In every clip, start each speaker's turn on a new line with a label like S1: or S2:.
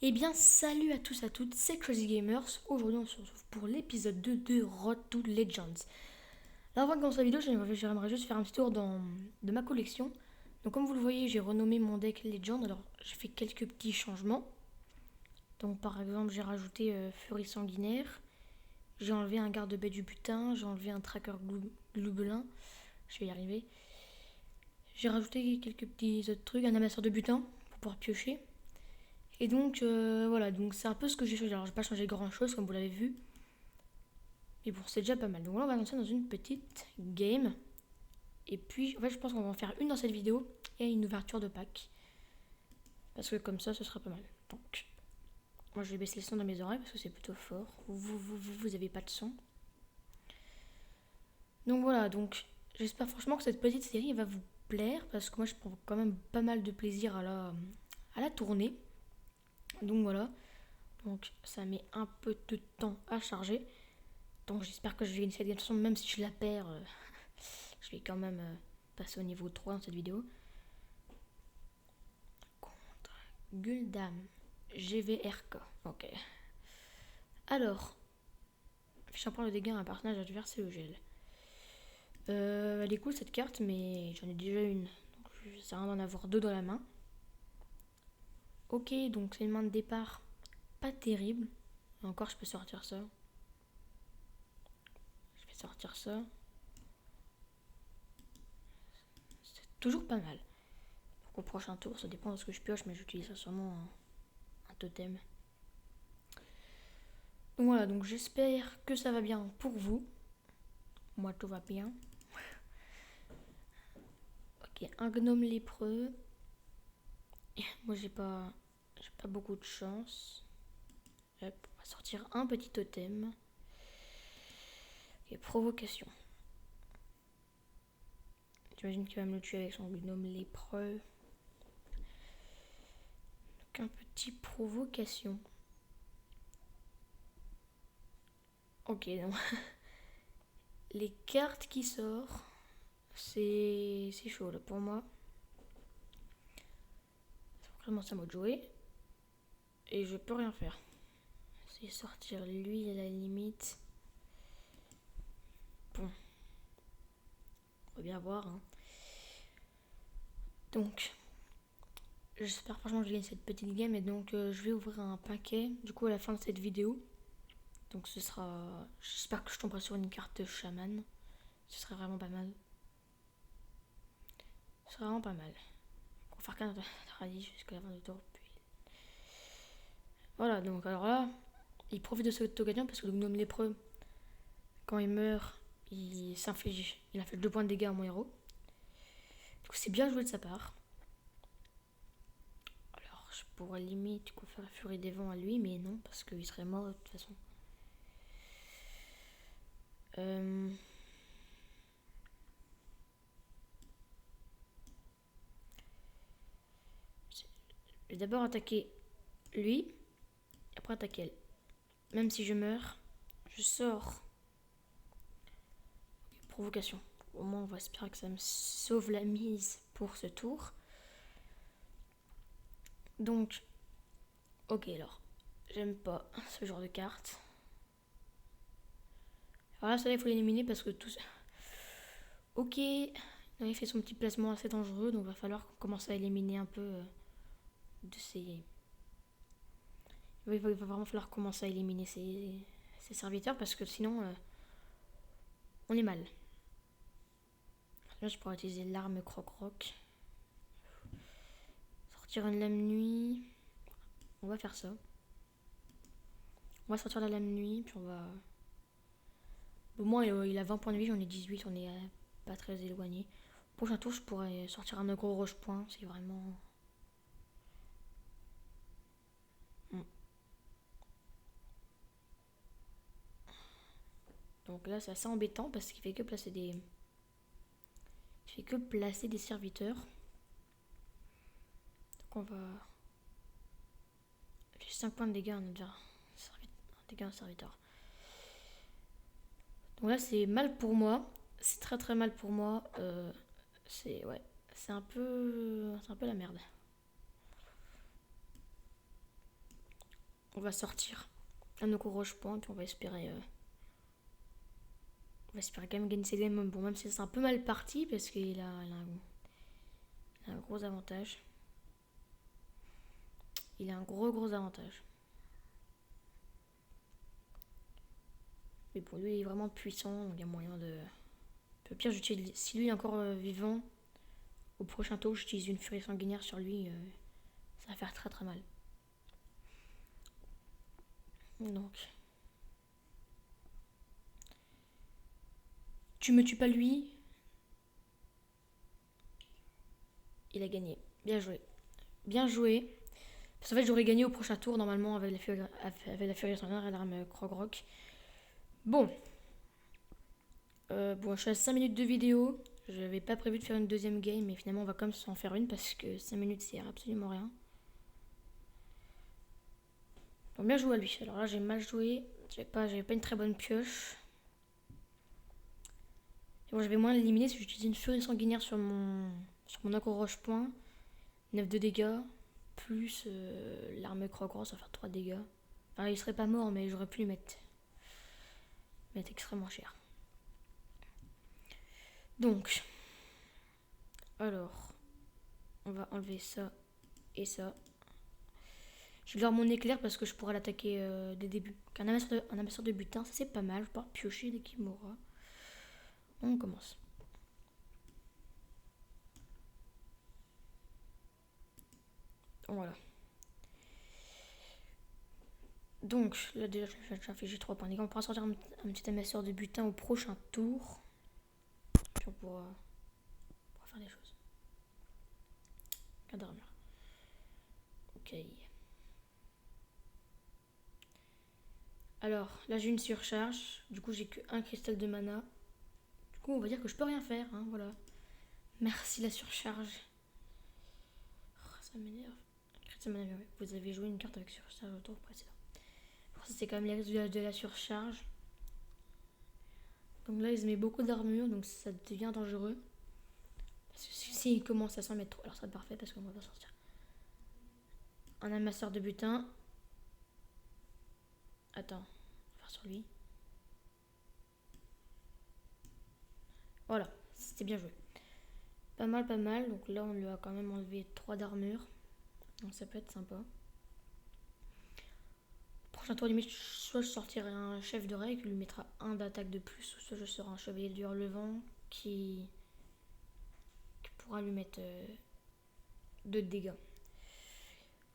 S1: Eh bien, salut à tous à toutes, c'est Crazy Gamers. Aujourd'hui, on se retrouve pour l'épisode 2 de Road to Legends. Alors, avant de commencer la vidéo, j'aimerais juste faire un petit tour de ma collection. Donc, comme vous le voyez, j'ai renommé mon deck Legend. Alors, j'ai fait quelques petits changements. Donc, par exemple, j'ai rajouté Furie Sanguinaire. J'ai enlevé un garde-bête du butin. J'ai enlevé un tracker gloubelin. Je vais y arriver. J'ai rajouté quelques petits autres trucs. Un amasseur de butin pour pouvoir piocher. Et donc voilà, donc c'est un peu ce que j'ai changé. Alors j'ai pas changé grand chose comme vous l'avez vu. Mais bon, c'est déjà pas mal. Donc là on va lancer dans une petite game. Et puis en fait je pense qu'on va en faire une dans cette vidéo et une ouverture de pack. Parce que comme ça ce sera pas mal. Donc moi je vais baisser le son dans mes oreilles parce que c'est plutôt fort. Vous avez pas de son. Donc voilà, donc j'espère franchement que cette petite série va vous plaire. Parce que moi je prends quand même pas mal de plaisir à la tourner. Donc voilà. Donc ça met un peu de temps à charger. Donc j'espère que je vais gagner cette game. Même si je la perds, je vais quand même passer au niveau 3 dans cette vidéo. Contre Guldam. GVRK. Ok. Alors, affiche un point de dégâts à un personnage adverse et au gel. Elle est cool cette carte, mais j'en ai déjà une. Donc ça sert à rien d'en avoir deux dans la main. Ok, donc c'est une main de départ pas terrible. Et encore, je peux sortir ça. Je vais sortir ça. C'est toujours pas mal. Donc au prochain tour, ça dépend de ce que je pioche, mais j'utilise sûrement un totem. Donc voilà, donc j'espère que ça va bien pour vous. Moi, tout va bien. Ok, un gnome lépreux. Moi, j'ai pas beaucoup de chance. Hop, on va sortir un petit totem. Ok, provocation. J'imagine qu'il va me le tuer avec son gnome lépreux. Donc un petit provocation. Ok, donc les cartes qui sortent, c'est chaud là pour moi. C'est vraiment ça mode jouer. Et je peux rien faire. C'est sortir lui à la limite. Bon, on va bien voir. Hein. Donc, j'espère franchement que je gagne cette petite game et donc je vais ouvrir un paquet du coup à la fin de cette vidéo. Donc ce sera... J'espère que je tomberai sur une carte chaman. Ce serait vraiment pas mal. Ce serait vraiment pas mal. On va faire 15 de radis jusqu'à la fin du tour. Puis... Voilà, donc alors là, il profite de ce gagnant parce que le gnome lépreux, quand il meurt, il s'inflige. Il a fait 2 points de dégâts à mon héros. Du coup, c'est bien joué de sa part. Alors, je pourrais limite du coup, faire la furie des vents à lui, mais non, parce qu'il serait mort de toute façon. Je vais d'abord attaquer lui, après attaquer elle. Même si je meurs, je sors. Provocation. Au moins, on va espérer que ça me sauve la mise pour ce tour. Donc, ok alors. J'aime pas ce genre de carte. Alors là, ça il faut l'éliminer parce que tout ça... Ok, il fait son petit placement assez dangereux, donc il va falloir commencer à éliminer un peu de ses... Il va vraiment falloir commencer à éliminer ses serviteurs parce que sinon, on est mal. Là, je pourrais utiliser l'arme croc-roc. Sortir une lame nuit. On va faire ça. On va sortir la lame nuit, puis on va... Au moins, il a 20 points de vie, j'en ai 18, on est pas très éloigné. Prochain tour, je pourrais sortir un gros roche point, c'est vraiment... Donc là, c'est assez embêtant parce qu'il fait que placer des... Il fait que placer des serviteurs. Donc on va... J'ai 5 points de dégâts, on a déjà un dégât en serviteur. Donc là, c'est mal pour moi. C'est très très mal pour moi. C'est... Ouais. C'est un peu la merde. on va sortir un Oko Roche-Point, puis on va espérer quand même gagner ses games. Bon, même si c'est un peu mal parti, parce qu'il a un gros avantage. Il a un gros avantage. Mais pour lui, il est vraiment puissant, donc il y a moyen de... Au pire, si lui est encore vivant, au prochain tour, j'utilise une furie sanguinaire sur lui, ça va faire très mal. Donc... Tu me tues pas lui. Il a gagné. Bien joué. Bien joué. Parce qu'en fait, j'aurais gagné au prochain tour, normalement, avec la furie sanguinaire et l'arme Krogrock. Bon. Bon, je suis à 5 minutes de vidéo. J'avais pas prévu de faire une deuxième game, mais finalement, on va quand même s'en faire une parce que 5 minutes, c'est absolument rien. Donc, bien joué à lui. Alors là, j'ai mal joué. J'avais pas une très bonne pioche. Et bon, j'avais moins l'éliminer si j'utilisais une furie sanguinaire sur mon Oko Roche-Point. 9 de dégâts. Plus l'arme Krogrock, ça va faire 3 dégâts. Enfin, il serait pas mort, mais j'aurais pu lui mettre extrêmement cher. Donc, alors, on va enlever ça et ça. Je vais leur mon éclair parce que je pourrais l'attaquer dès le début. Un amasseur de butin, ça c'est pas mal. Je vais pouvoir piocher dès qu'il mourra. On commence. Voilà. Donc, là déjà, j'ai infligé 3 points de dégâts. On pourra sortir un petit amasseur de butin au prochain tour. Puis on pourra faire des choses. Garde d'armure. Ok. Alors, là j'ai une surcharge. Du coup, j'ai que un cristal de mana. Du coup, on va dire que je peux rien faire. Hein, voilà. Merci la surcharge. Oh, ça m'énerve. Vous avez joué une carte avec surcharge au tour précédent. Ça, c'est quand même les risques de la surcharge. Donc là, ils mettent beaucoup d'armure, donc ça devient dangereux. Parce que s'ils commencent à s'en mettre trop, alors ça serait parfait parce qu'on va pas sortir. Un amasseur de butin. Attends, on va faire sur lui. Voilà, c'était bien joué. Pas mal. Donc là, on lui a quand même enlevé 3 d'armure. Donc ça peut être sympa. Prochain tour limite, soit je sortirai un chef de règle qui lui mettra 1 d'attaque de plus, soit je serai un chevalier du Hurlevent qui pourra lui mettre 2 de dégâts.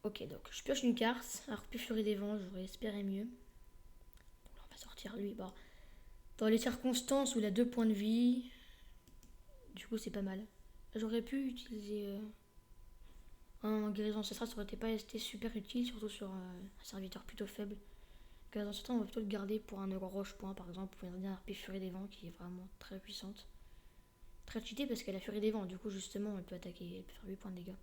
S1: Ok, donc je pioche une carte. Alors, plus Furie des Vents, j'aurais espéré mieux. Donc là, on va sortir lui. Bon, dans les circonstances où il a 2 points de vie, du coup, c'est pas mal. J'aurais pu utiliser un guérison ancestrale, ça aurait pas été super utile, surtout sur un serviteur plutôt faible. Guérison ancestrale, on va plutôt le garder pour un Roche-Point, par exemple, pour une RP Furie des Vents qui est vraiment très puissante. Très cheatée parce qu'elle a Furie des Vents, du coup, justement, elle peut attaquer, elle peut faire 8 points de dégâts.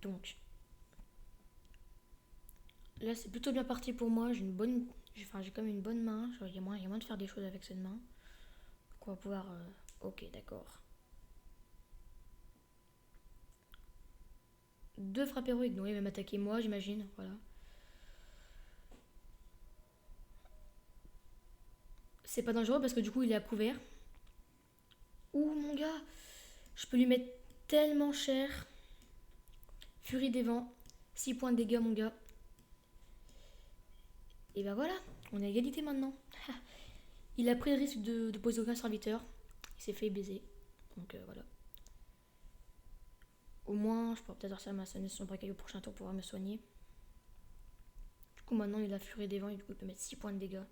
S1: Donc, là, c'est plutôt bien parti pour moi. J'ai quand même une bonne main. Il y a moyen de faire des choses avec cette main. Donc, on va pouvoir. Ok, d'accord. 2 frappes héroïques. Donc, il va m'attaquer moi, j'imagine. Voilà. C'est pas dangereux parce que du coup, il est à couvert. Ouh, mon gars. Je peux lui mettre tellement cher. Furie des vents. 6 points de dégâts, mon gars. Et ben voilà, on est à égalité maintenant. Il a pris le risque de poser aucun serviteur. Il s'est fait baiser. Donc voilà. Au moins, je pourrais peut-être sortir ma son braquage au prochain tour pour pouvoir me soigner. Du coup, maintenant, il a Furie des Vents et du coup, il peut mettre 6 points de dégâts.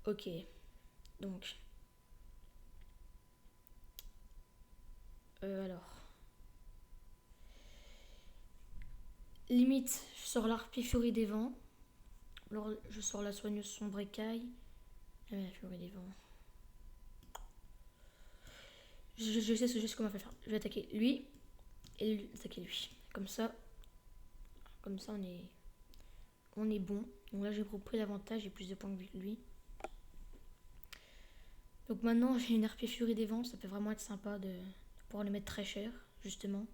S1: Ok. Donc. Alors. Limite, je sors l'harpie Furie des Vents. Alors, je sors la soigneuse sombre écaille. Furie des Vents. Je sais comment faire. Je vais attaquer lui et attaquer lui. Comme ça, on est bon. Donc là, j'ai repris l'avantage, j'ai plus de points que lui. Donc maintenant, j'ai une RP Furie des Vents. Ça peut vraiment être sympa de pouvoir le mettre très cher, justement.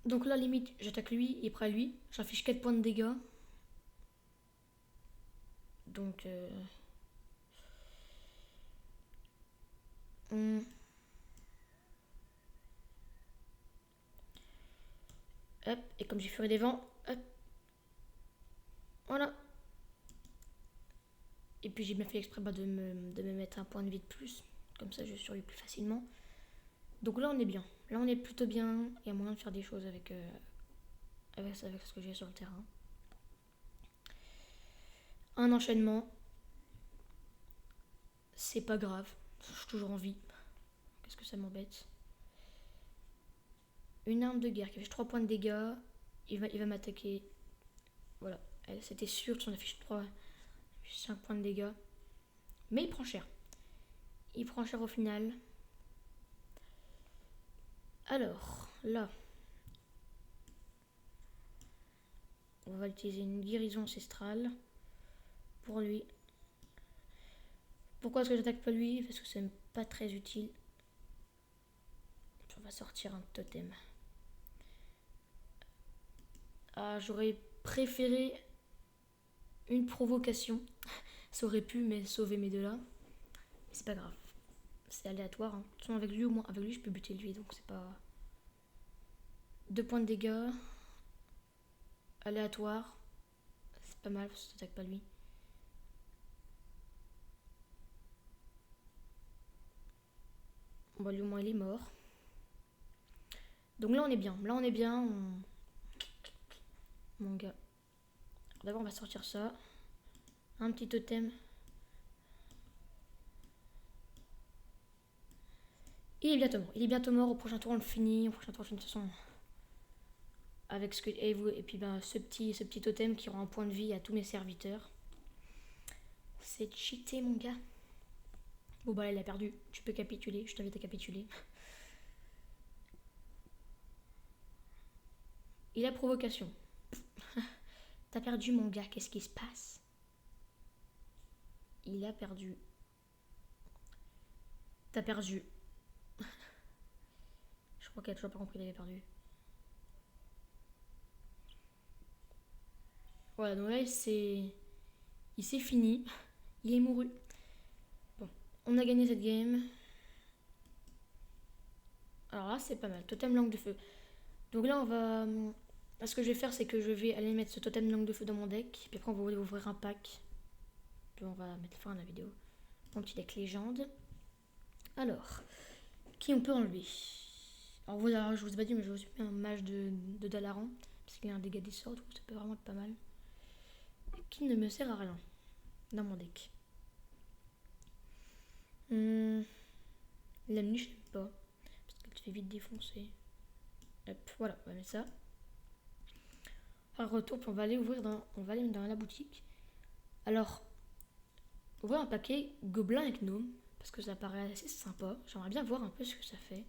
S1: Donc là, limite, j'attaque lui et après lui. J'affiche 4 points de dégâts. Donc... Hop, et comme j'ai Furie des Vents, hop. Voilà. Et puis j'ai bien fait exprès de me mettre un point de vie de plus. Comme ça, je survis plus facilement. Donc là, on est bien. Là, on est plutôt bien. Il y a moyen de faire des choses avec ce que j'ai sur le terrain. Un enchaînement. C'est pas grave. Je suis toujours en vie. Qu'est-ce que ça m'embête. Une arme de guerre qui affiche 3 points de dégâts. Il va m'attaquer. Voilà. C'était sûr, on affiche 5 points de dégâts. Mais il prend cher. Il prend cher au final. Alors, là. On va utiliser une guérison ancestrale. Pour lui. Pourquoi est-ce que j'attaque pas lui? Parce que c'est pas très utile. On va sortir un totem. Ah, j'aurais préféré une provocation. Ça aurait pu mais sauver mes deux là. Mais c'est pas grave. C'est aléatoire. Hein. De toute façon, avec lui, au moins, avec lui, je peux buter lui. Donc c'est pas... 2 points de dégâts. Aléatoire. C'est pas mal parce que ça attaque pas lui. Bon, lui au moins il est mort. Donc là on est bien. Là on est bien. Mon gars. D'abord on va sortir ça. Un petit totem. Il est bientôt mort. Il est bientôt mort. Au prochain tour on le finit. Au prochain tour on le finit de toute façon. Avec ce que... Et puis ben, ce petit totem qui rend un point de vie à tous mes serviteurs. C'est cheaté mon gars. Bon bah là il a perdu. Tu peux capituler. Je t'invite à capituler. Il a provocation. T'as perdu mon gars. Qu'est-ce qui se passe? Il a perdu. T'as perdu. Je crois qu'il a toujours pas compris qu'il avait perdu. Voilà, donc là il s'est fini. Il est mouru. Bon, on a gagné cette game. Alors là c'est pas mal. Totem langue de feu. Donc là on va... Ce que je vais faire c'est que je vais aller mettre ce totem langue de feu dans mon deck. Puis après on va ouvrir un pack. Puis on va mettre fin à la vidéo. Mon petit deck légende. Alors, qui on peut enlever? Alors je vous ai pas dit mais je vous ai mis un mage de Dalaran. Parce qu'il a un dégât des sorts, donc ça peut vraiment être pas mal. Qui ne me sert à rien dans mon deck. L'amni je l'aime pas. Parce qu'elle te fait vite défoncer. Hop, voilà, on va mettre ça. À retour, puis on va aller dans la boutique. Alors, ouvrir un paquet gobelin et gnome. Parce que ça paraît assez sympa. J'aimerais bien voir un peu ce que ça fait.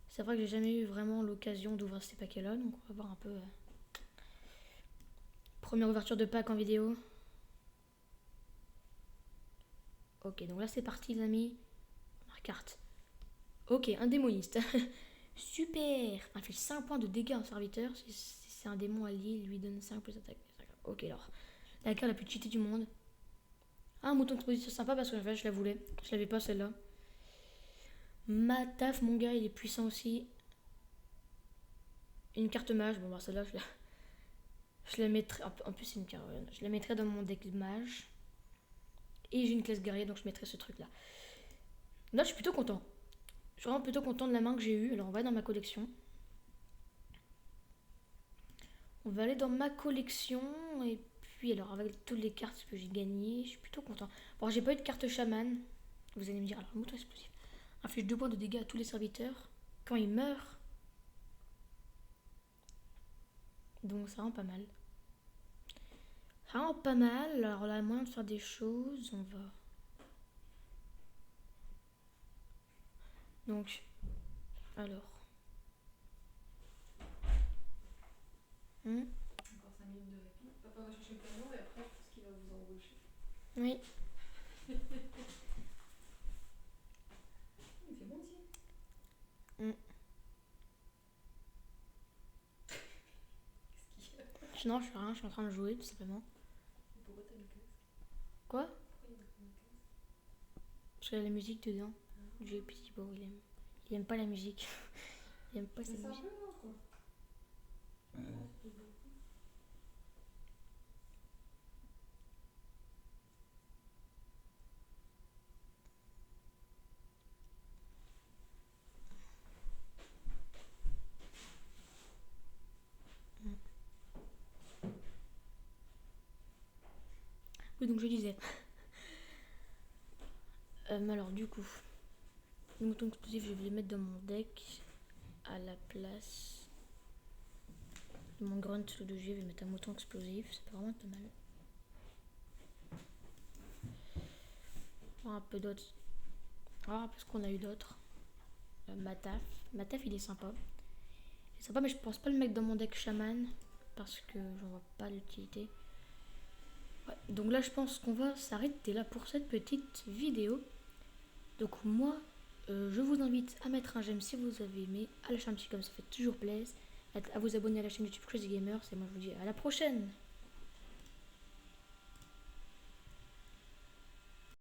S1: C'est vrai que j'ai jamais eu vraiment l'occasion d'ouvrir ces paquets-là. Donc on va voir un peu... Première ouverture de pack en vidéo. Ok, donc là c'est parti les amis. Ma carte. Ok, un démoniste. Super. Il fait 5 points de dégâts en serviteur. Si c'est un démon allié, il lui donne 5 plus d'attaque. Ok, alors. La carte la plus cheatée du monde. Ah, un mouton d'exposition sympa parce que en fait, je la voulais. Je l'avais pas celle-là. Mataf, mon gars, il est puissant aussi. Une carte mage. Bon, bah celle-là, je la mettrai. En plus, c'est une carte. Je la mettrai dans mon deck mage. Et j'ai une classe guerrier, donc je mettrai ce truc-là. Là, je suis plutôt content. Je suis vraiment plutôt content de la main que j'ai eue. Alors, on va dans ma collection. On va aller dans ma collection. Et puis, alors, avec toutes les cartes que j'ai gagnées, je suis plutôt content. Bon, j'ai pas eu de carte chaman. Vous allez me dire, alors, mouton explosif. Inflige 2 points de dégâts à tous les serviteurs quand ils meurent. Donc, ça rend pas mal. Ça rend pas mal. Alors, là, moyen de faire des choses. On va. Donc, alors.
S2: Encore 5 minutes de répit. Papa va chercher le camion et après, je pense qu'il va vous embaucher.
S1: Oui.
S2: Il fait bon ici.
S1: Non, je fais rien, je suis en train de jouer tout simplement.
S2: Et pourquoi t'as mis 15?
S1: Quoi?
S2: Pourquoi il a mis 15?
S1: Parce qu'il y a la musique dedans. Du jeu, puis bon, il aime pas la musique. Il aime pas
S2: C'est
S1: cette
S2: ça un
S1: musique.
S2: peu, non, quoi.
S1: Oui, donc je disais. Alors, du coup, les moutons explosifs, je vais les mettre dans mon deck à la place de mon grunt sous 2G. Je vais mettre un mouton explosif, c'est vraiment pas mal. Un peu d'autres. Ah, parce qu'on a eu d'autres. Mataf. Mataf, il est sympa. Il est sympa, mais je pense pas le mettre dans mon deck chaman parce que j'en vois pas l'utilité. Ouais, donc là, je pense qu'on va s'arrêter là pour cette petite vidéo. Donc moi, je vous invite à mettre un j'aime si vous avez aimé, à lâcher un petit comme ça fait toujours plaisir, à vous abonner à la chaîne YouTube Crazy Gamers et moi je vous dis à la prochaine.